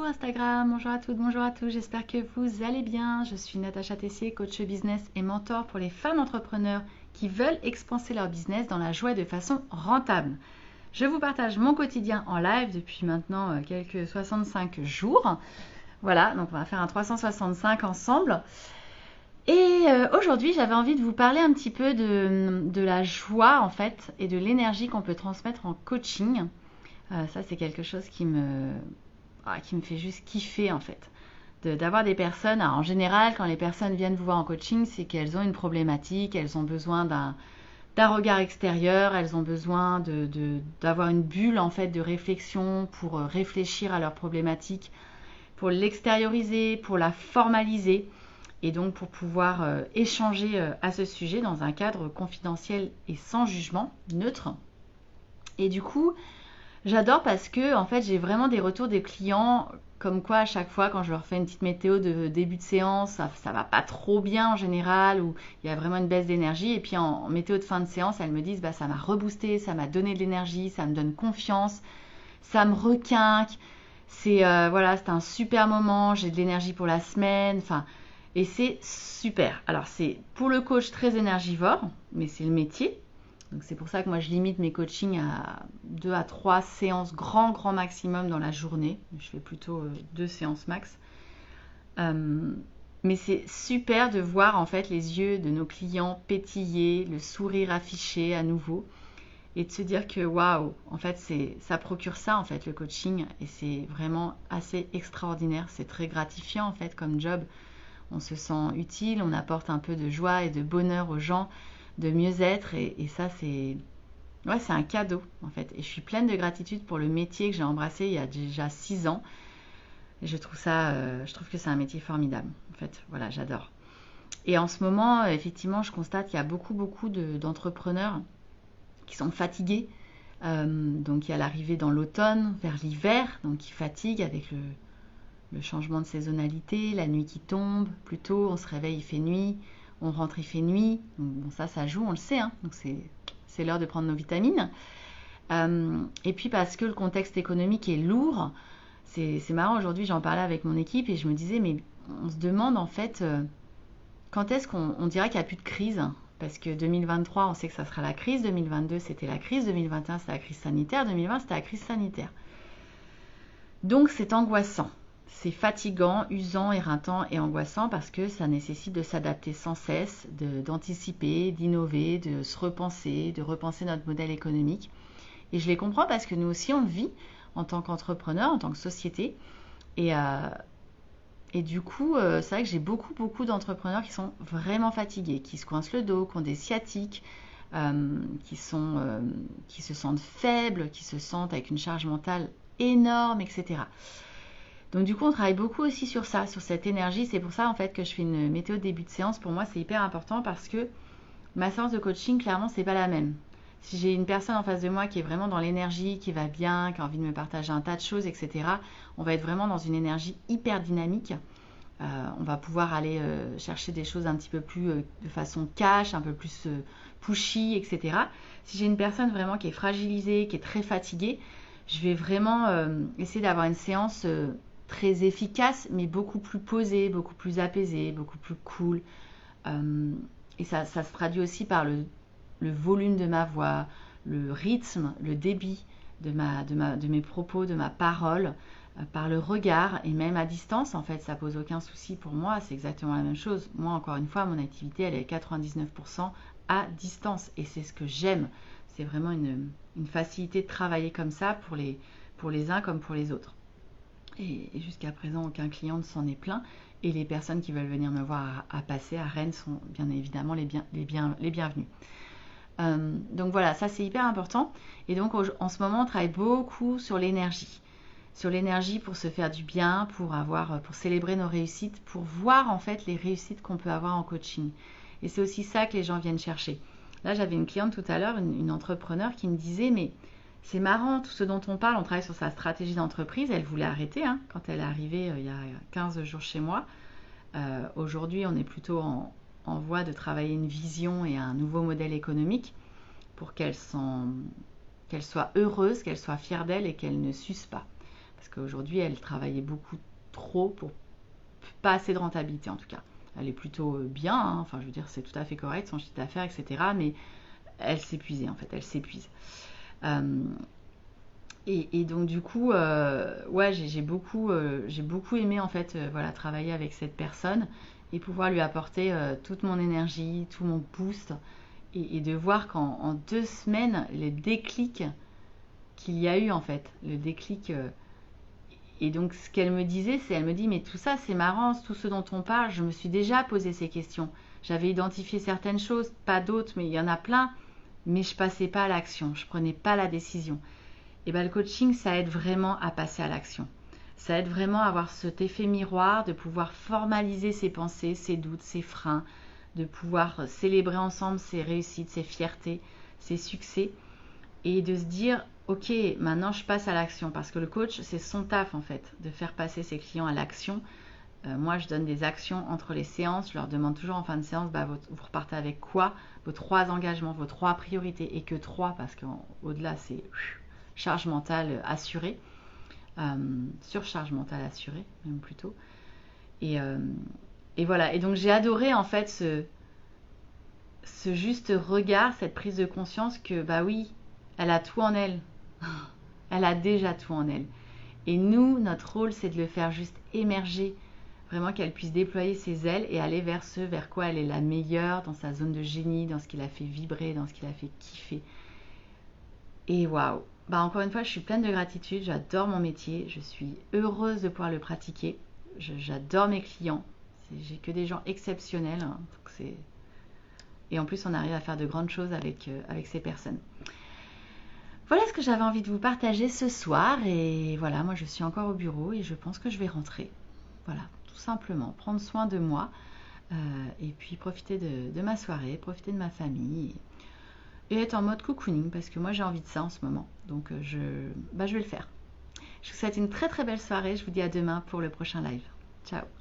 Instagram, bonjour à toutes, bonjour à tous, j'espère que vous allez bien. Je suis Natacha Tessier, coach business et mentor pour les femmes entrepreneurs qui veulent expanser leur business dans la joie et de façon rentable. Je vous partage mon quotidien en live depuis maintenant quelques 65 jours. Voilà, donc on va faire un 365 ensemble. Et aujourd'hui, j'avais envie de vous parler un petit peu de la joie en fait et de l'énergie qu'on peut transmettre en coaching. Ça, c'est quelque chose qui me fait juste kiffer en fait. D'avoir des personnes, alors, en général, quand les personnes viennent vous voir en coaching, c'est qu'elles ont une problématique, elles ont besoin d'un regard extérieur, elles ont besoin d'avoir une bulle en fait de réflexion pour réfléchir à leur problématique, pour l'extérioriser, pour la formaliser et donc pour pouvoir échanger à ce sujet dans un cadre confidentiel et sans jugement, neutre. Et du coup, j'adore parce que en fait, j'ai vraiment des retours des clients comme quoi à chaque fois quand je leur fais une petite météo de début de séance, ça va pas trop bien en général ou il y a vraiment une baisse d'énergie et puis en météo de fin de séance, elles me disent bah ça m'a reboosté, ça m'a donné de l'énergie, ça me donne confiance, ça me requinque. C'est voilà, c'est un super moment, j'ai de l'énergie pour la semaine, enfin et c'est super. Alors c'est pour le coach très énergivore, mais c'est le métier. Donc c'est pour ça que moi je limite mes coachings à 2 à 3 séances grand maximum dans la journée. Je fais plutôt 2 séances max. Mais c'est super de voir en fait les yeux de nos clients pétiller, le sourire affiché à nouveau et de se dire que waouh, en fait ça procure ça en fait le coaching et c'est vraiment assez extraordinaire, c'est très gratifiant en fait comme job. On se sent utile, on apporte un peu de joie et de bonheur aux gens, de mieux-être et ça c'est un cadeau en fait. Et je suis pleine de gratitude pour le métier que j'ai embrassé il y a déjà 6 ans. Et je trouve que c'est un métier formidable. En fait, voilà, j'adore. Et en ce moment, effectivement, je constate qu'il y a beaucoup d'entrepreneurs qui sont fatigués. Donc il y a l'arrivée dans l'automne, vers l'hiver, donc qui fatiguent avec le changement de saisonnalité, la nuit qui tombe, plus tôt, on se réveille, il fait nuit, on rentre, il fait nuit. Donc, bon, ça joue, on le sait, hein. Donc c'est l'heure de prendre nos vitamines. Et puis parce que le contexte économique est lourd, c'est marrant, aujourd'hui j'en parlais avec mon équipe et je me disais, mais on se demande en fait, quand est-ce qu'on dirait qu'il n'y a plus de crise. Parce que 2023, on sait que ça sera la crise, 2022 c'était la crise, 2021 c'était la crise sanitaire, 2020 c'était la crise sanitaire. Donc c'est angoissant. C'est fatigant, usant, éreintant et angoissant parce que ça nécessite de s'adapter sans cesse, d'anticiper, d'innover, de se repenser, de repenser notre modèle économique. Et je les comprends parce que nous aussi on le vit en tant qu'entrepreneur, en tant que société. Et du coup, c'est vrai que j'ai beaucoup d'entrepreneurs qui sont vraiment fatigués, qui se coincent le dos, qui ont des sciatiques, qui se sentent faibles, qui se sentent avec une charge mentale énorme, etc. Donc du coup, on travaille beaucoup aussi sur ça, sur cette énergie. C'est pour ça en fait que je fais une météo de début de séance. Pour moi, c'est hyper important parce que ma séance de coaching, clairement, c'est pas la même. Si j'ai une personne en face de moi qui est vraiment dans l'énergie, qui va bien, qui a envie de me partager un tas de choses, etc., on va être vraiment dans une énergie hyper dynamique. On va pouvoir aller chercher des choses un petit peu plus de façon cash, un peu plus pushy, etc. Si j'ai une personne vraiment qui est fragilisée, qui est très fatiguée, je vais vraiment essayer d'avoir une séance très efficace, mais beaucoup plus posée, beaucoup plus apaisée, beaucoup plus cool. Et ça se traduit aussi par le volume de ma voix, le rythme, le débit de mes propos, de ma parole, par le regard et même à distance. En fait, ça pose aucun souci pour moi. C'est exactement la même chose. Moi, encore une fois, mon activité, elle est 99% à distance et c'est ce que j'aime. C'est vraiment une facilité de travailler comme ça pour les uns comme pour les autres. Et jusqu'à présent, aucun client ne s'en est plaint. Et les personnes qui veulent venir me voir à passer à Rennes sont bien évidemment les bienvenus. Donc voilà, ça c'est hyper important. Et donc en ce moment, on travaille beaucoup sur l'énergie. Sur l'énergie pour se faire du bien, pour célébrer nos réussites, pour voir en fait les réussites qu'on peut avoir en coaching. Et c'est aussi ça que les gens viennent chercher. Là, j'avais une cliente tout à l'heure, une entrepreneur qui me disait, mais c'est marrant, tout ce dont on parle, on travaille sur sa stratégie d'entreprise, elle voulait arrêter quand elle est arrivée il y a 15 jours chez moi. Aujourd'hui, on est plutôt en voie de travailler une vision et un nouveau modèle économique pour qu'elle soit heureuse, qu'elle soit fière d'elle et qu'elle ne s'use pas. Parce qu'aujourd'hui, elle travaillait beaucoup trop pour pas assez de rentabilité en tout cas. Elle est plutôt bien, hein. Enfin je veux dire c'est tout à fait correct, son chiffre d'affaires, etc. Mais elle s'épuisait en fait, elle s'épuise. Euh, et donc du coup, ouais, j'ai beaucoup aimé en fait, voilà, travailler avec cette personne et pouvoir lui apporter toute mon énergie, tout mon boost, et de voir qu'en 2 semaines, le déclic qu'il y a eu en fait, le déclic. Et donc ce qu'elle me disait, c'est, elle me dit, mais tout ça c'est marrant, tout ce dont on parle, je me suis déjà posé ces questions. J'avais identifié certaines choses, pas d'autres, mais il y en a plein, mais je passais pas à l'action, je prenais pas la décision. Et bien le coaching, ça aide vraiment à passer à l'action. Ça aide vraiment à avoir cet effet miroir, de pouvoir formaliser ses pensées, ses doutes, ses freins, de pouvoir célébrer ensemble ses réussites, ses fiertés, ses succès, et de se dire, ok, maintenant je passe à l'action, parce que le coach, c'est son taf en fait, de faire passer ses clients à l'action. Moi, je donne des actions entre les séances, je leur demande toujours en fin de séance, bah, vous repartez avec quoi, vos 3 engagements, vos 3 priorités, et que 3, parce qu'au-delà, c'est charge mentale assurée, surcharge mentale assurée, même plutôt. Et, euh, et voilà, et donc j'ai adoré en fait ce juste regard, cette prise de conscience que, bah oui, elle a tout en elle. Elle a déjà tout en elle. Et nous, notre rôle, c'est de le faire juste émerger, vraiment qu'elle puisse déployer ses ailes et aller vers ce vers quoi elle est la meilleure, dans sa zone de génie, dans ce qui la fait vibrer, dans ce qui la fait kiffer. Et waouh! Bah encore une fois, je suis pleine de gratitude, j'adore mon métier, je suis heureuse de pouvoir le pratiquer, j'adore mes clients, j'ai que des gens exceptionnels, hein, donc et en plus on arrive à faire de grandes choses avec ces personnes. Voilà ce que j'avais envie de vous partager ce soir, et voilà, moi je suis encore au bureau et je pense que je vais rentrer. Voilà, tout simplement, prendre soin de moi, et puis profiter de ma soirée, profiter de ma famille, et être en mode cocooning, parce que moi j'ai envie de ça en ce moment, donc je vais le faire. Je vous souhaite une très très belle soirée, je vous dis à demain pour le prochain live. Ciao!